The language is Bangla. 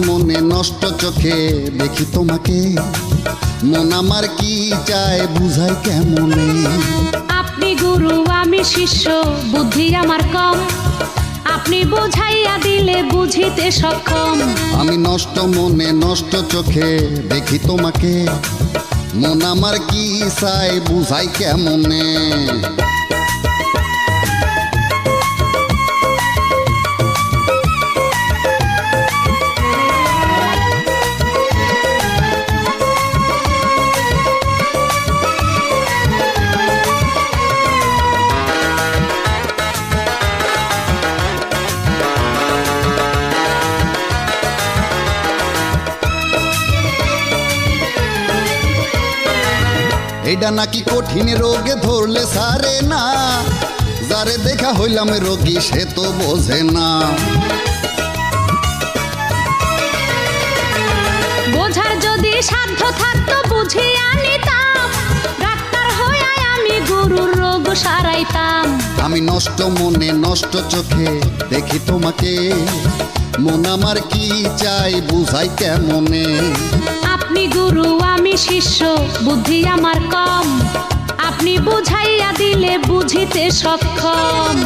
মনে নষ্ট চোখে দেখি তোমাকে, মন আমার কি চায় বুঝাই কেমনে। আপনি গুরু আমি শিষ্য, বুদ্ধি আমার কম, আপনি বুঝাইয়া দিলে বুঝিতে সক্ষম। আমি নষ্ট মনে নষ্ট চোখে দেখি তোমাকে, মন আমার কি চায় বুঝাই কেমনে। এটা নাকি কঠিন রোগে ধরলে সারে না, যারে দেখা হইলাম রোগী সে তো বোঝে না। বোঝার যদি সাধ্য থাকতো বুঝিয়া নিতাম, ডাক্তার হইয়া আমি গুরুর রোগ সারাইতাম। আমি নষ্ট মনে নষ্ট চোখে দেখি তোমাকে, মন আমার কি চাই বুঝাই কেমনে। আপনি গুরু আমি শিষ্য, বুদ্ধি আমার কম, আপনি বুঝাইয়া দিলে বুঝিতে সক্ষম।